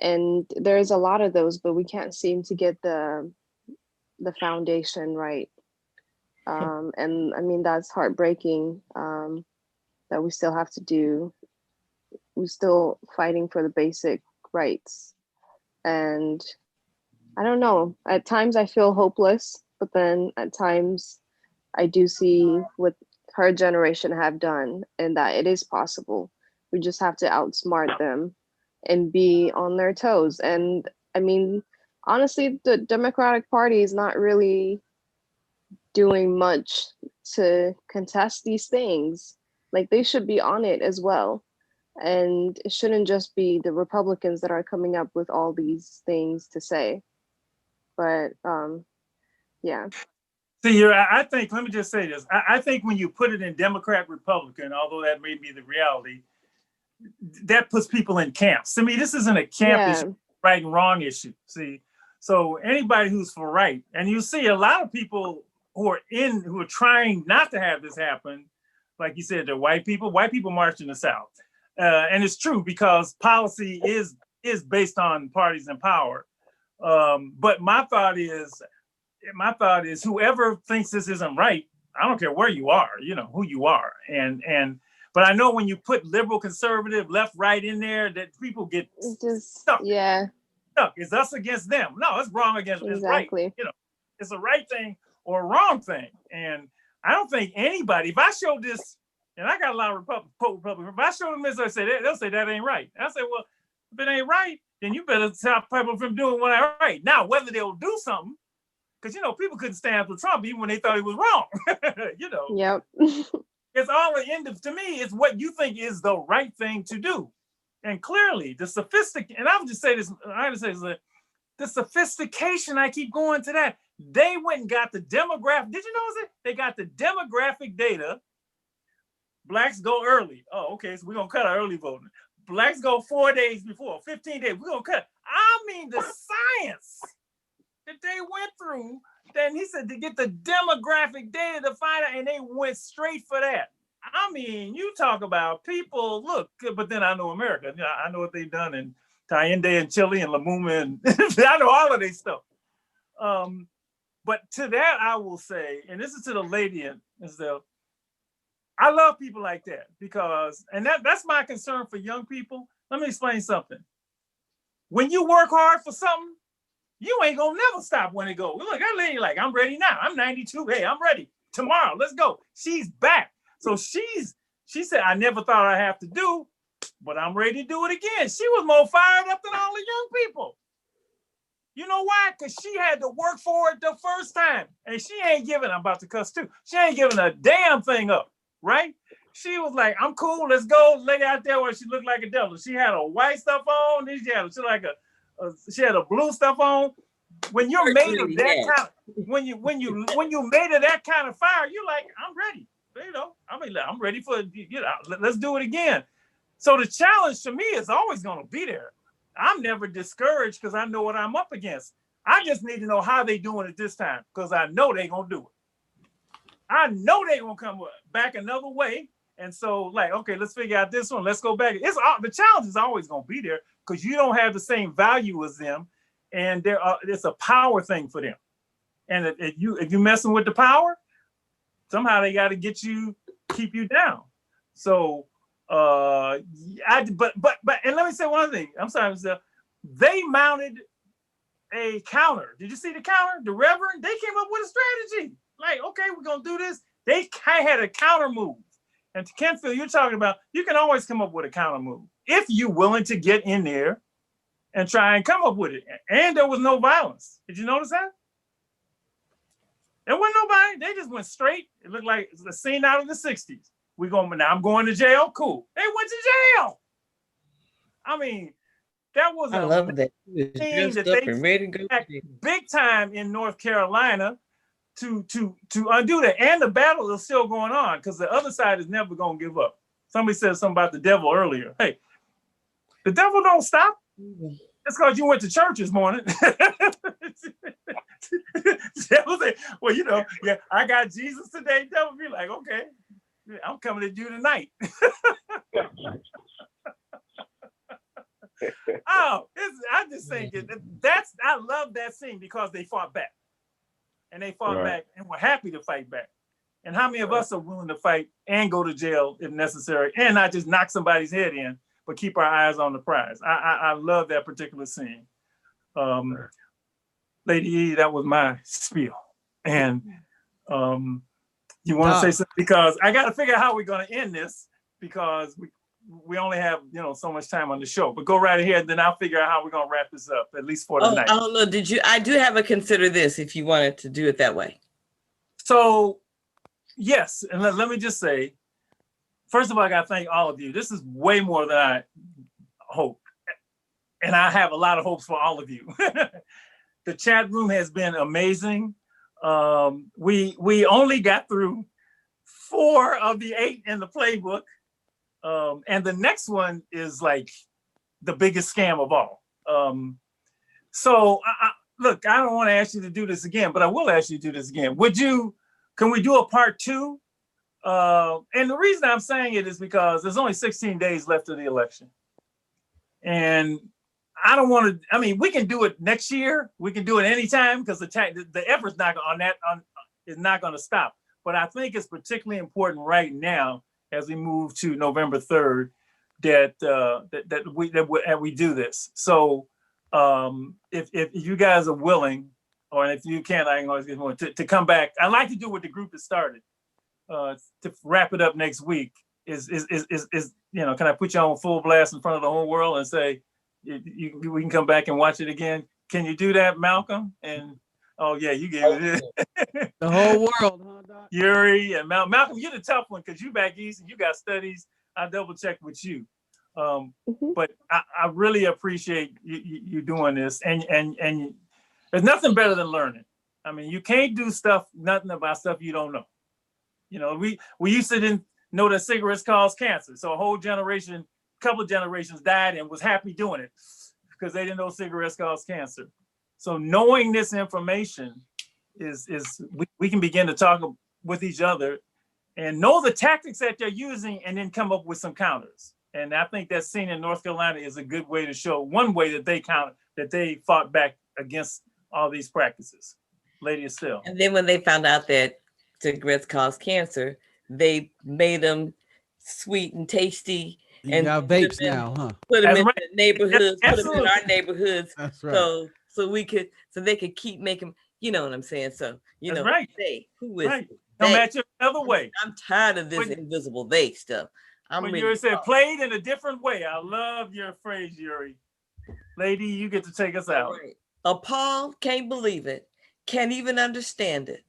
And there's a lot of those, but we can't seem to get the foundation right. And I mean, that's heartbreaking that we still have to do. We're still fighting for the basic rights. And I don't know, at times I feel hopeless, but then at times I do see what her generation have done and that it is possible. We just have to outsmart them and be on their toes. And I mean, honestly, the Democratic Party is not really doing much to contest these things. Like, they should be on it as well. And it shouldn't just be the Republicans that are coming up with all these things to say. But yeah. See, I think, let me just say this. I think when you put it in Democrat, Republican, although that may be the reality, that puts people in camps. I mean, this isn't a camp issue, right and wrong issue. See, so anybody who's for right, and you see a lot of people who are trying not to have this happen, like you said, they're white people march in the South. And it's true, because policy is based on parties in power. But my thought is whoever thinks this isn't right, I don't care where you are, you know, who you are. But I know when you put liberal, conservative, left, right in there, that people get stuck. Yeah. Stuck. It's us against them. No, it's wrong against it's right. You know, it's a right thing or a wrong thing. And I don't think anybody, if I show this, and I got a lot of Republicans, if I show them this, they'll say that ain't right. I say, well, if it ain't right, then you better stop people from doing what ain't right. Now, whether they'll do something, because, you know, people couldn't stand for Trump even when they thought he was wrong. You know. Yep. It's all the end of, to me, it's what you think is the right thing to do. And clearly, the sophistication, and I would just say this, the sophistication, I keep going to that. They went and got the demographic, did you notice it? They got the demographic data. Blacks go early. Oh, okay, so we're gonna cut our early voting. Blacks go 4 days before, 15 days, we're gonna cut. I mean, the science that they went through. Then he said to get the demographic data to find out, and they went straight for that. I mean, you talk about people, look, but then I know America. You know, I know what they've done in Allende and Chile and Lamuma, and I know all of their stuff. But to that, I will say, and this is to the lady, and I love people like that, because, and that's my concern for young people. Let me explain something. When you work hard for something, you ain't gonna never stop when it goes. Look, that lady, like, I'm ready now. I'm 92. Hey, I'm ready. Tomorrow, let's go. She's back. So she said, I never thought I'd have to do, but I'm ready to do it again. She was more fired up than all the young people. You know why? Because she had to work for it the first time. And she ain't giving, I'm about to cuss too. She ain't giving a damn thing up, right? She was like, I'm cool, let's go. Lady out there where she looked like a devil. She had a white stuff on, then she had a blue stuff on. When you're made of that kind, when you made of that kind of fire, you're like, I'm ready. You know, I mean, I'm ready for, you know, let's do it again. So the challenge to me is always going to be there. I'm never discouraged because I know what I'm up against. I just need to know how they doing it this time, because I know they're going to do it. I know they're going to come back another way. And so, like, okay, let's figure out this one. Let's go back. The challenge is always going to be there, because you don't have the same value as them, and it's a power thing for them. And if you messing with the power, somehow they got to keep you down. So, but and let me say one thing. I'm sorry, they mounted a counter. Did you see the counter? The Reverend, they came up with a strategy. Like, okay, we're gonna do this. They had a counter move. And to Kenfield, you're talking about, you can always come up with a counter move if you're willing to get in there and try and come up with it. And there was no violence. Did you notice that? There wasn't nobody. They just went straight. It looked like a scene out of the 60s. Now I'm going to jail. Cool. They went to jail. I mean, that was I love that. Thing that they big time in North Carolina to undo that. And the battle is still going on, because the other side is never going to give up. Somebody said something about the devil earlier. Hey, the devil don't stop. It's because you went to church this morning. Devil say, well, you know, yeah, I got Jesus today. Devil be like, okay, I'm coming at you tonight. I just think I love that scene, because they fought back. And they fought back and were happy to fight back. And how many of us are willing to fight and go to jail if necessary, and not just knock somebody's head in, but keep our eyes on the prize? I love that particular scene. Lady E, that was my spiel. And you want to say something? Because I got to figure out how we're going to end this, because we only have, you know, so much time on the show. But go right ahead, and then I'll figure out how we're going to wrap this up, at least for tonight. Oh no, I do have a consider this if you wanted to do it that way. So, yes, and let me just say, first of all, I got to thank all of you. This is way more than I hoped. And I have a lot of hopes for all of you. The chat room has been amazing. We only got through 4 of the 8 in the playbook. And the next one is like the biggest scam of all. So look, I don't want to ask you to do this again, but I will ask you to do this again. Can we do a part 2? And the reason I'm saying it is because there's only 16 days left of the election. And I don't want to, I mean, we can do it next year. We can do it anytime because the effort's not is not going to stop. But I think it's particularly important right now as we move to November 3rd that we do this. So if you guys are willing, or if you can't, I can always get more to come back. I'd like to do what the group has started to wrap it up next week. Is can I put you on full blast in front of the whole world and say we can come back and watch it again? Can you do that, Malcolm? And oh yeah, you gave it the whole world, huh, Doc? Yuri and Malcolm, you're the tough one because you back east and you got studies. I double checked with you. But I really appreciate you doing this, and there's nothing better than learning. I mean, you can't do nothing about stuff you don't know. You know, we used to didn't know that cigarettes cause cancer, so a couple of generations died and was happy doing it because they didn't know cigarettes cause cancer. So knowing this information is we can begin to talk with each other and know the tactics that they're using, and then come up with some counters. And I think that scene in North Carolina is a good way to show one way that they fought back against all these practices. Lady Estelle. And then when they found out that cigarettes cause cancer, they made them sweet and tasty. You and got vapes now, huh? Put them That's in right. the neighborhoods, put them in Absolutely. our neighborhoods. That's right. So they could keep making, you know what I'm saying? So, That's right. they, who is Right. they? No matter another way. I'm tired of this When- invisible they stuff. When Yuri said played in a different way. I love your phrase, Yuri. Lady, you get to take us out. Right. Appalled, can't believe it, can't even understand it.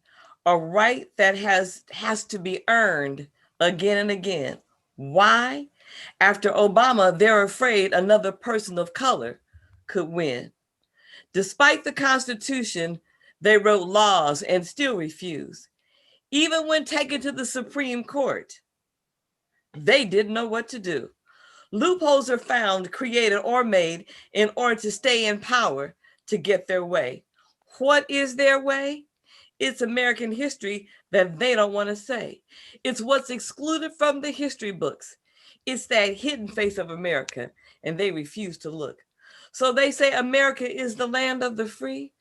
A right that has to be earned again and again. Why? After Obama, they're afraid another person of color could win. Despite the Constitution, they wrote laws and still refuse. Even when taken to the Supreme Court, they didn't know what to do. Loopholes are found, created, or made in order to stay in power to get their way. What is their way? It's American history that they don't want to say. It's what's excluded from the history books. It's that hidden face of America, and they refuse to look. So they say America is the land of the free,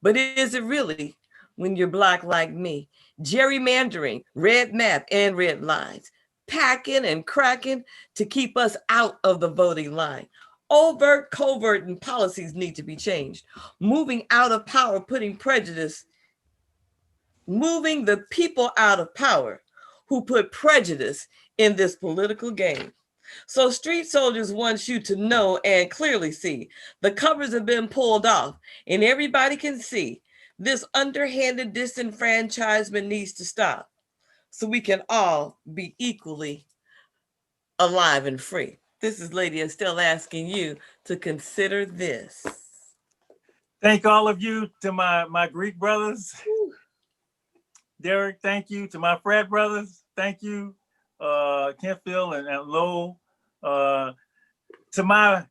but is it really when you're Black like me? Gerrymandering, red map, and red lines, packing and cracking to keep us out of the voting line. Overt, covert, and policies need to be changed. Moving out of power, putting prejudice, moving the people out of power who put prejudice in this political game. So street soldiers want you to know and clearly see the covers have been pulled off, and everybody can see this underhanded disenfranchisement needs to stop so we can all be equally alive and free. This is Lady Estelle asking you to consider this. Thank all of you to my Greek brothers. Derrick, thank you. To my frat brothers, thank you. Kenfield and Lowell. To my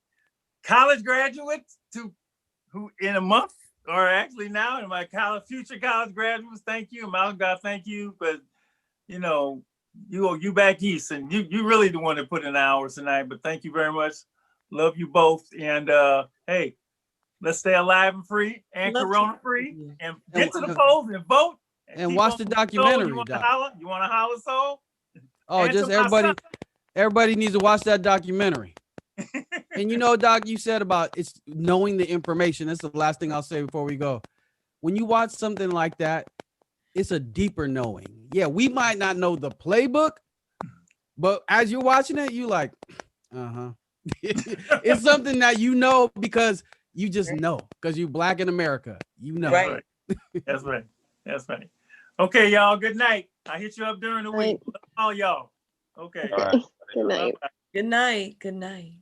college graduates, who in a month, or actually now, in my future college graduates, thank you. Malcolm, God, thank you. But you know, you back east, and you really the one that put in the hours tonight. But thank you very much. Love you both. And hey, let's stay alive and free and corona free, and get to the polls and vote. And watch the documentary. You want to holler, soul? Oh, And just to my son. everybody needs to watch that documentary. And you know, Doc, you said about it's knowing the information. That's the last thing I'll say before we go. When you watch something like that, it's a deeper knowing. Yeah, we might not know the playbook, but as you're watching it, you like, it's something that you know because you just know, because you're Black in America. You know. Right. That's right. That's right. Okay, y'all. Good night. I hit you up during the week. All y'all. Okay. Okay. Good night. Good night. Good night.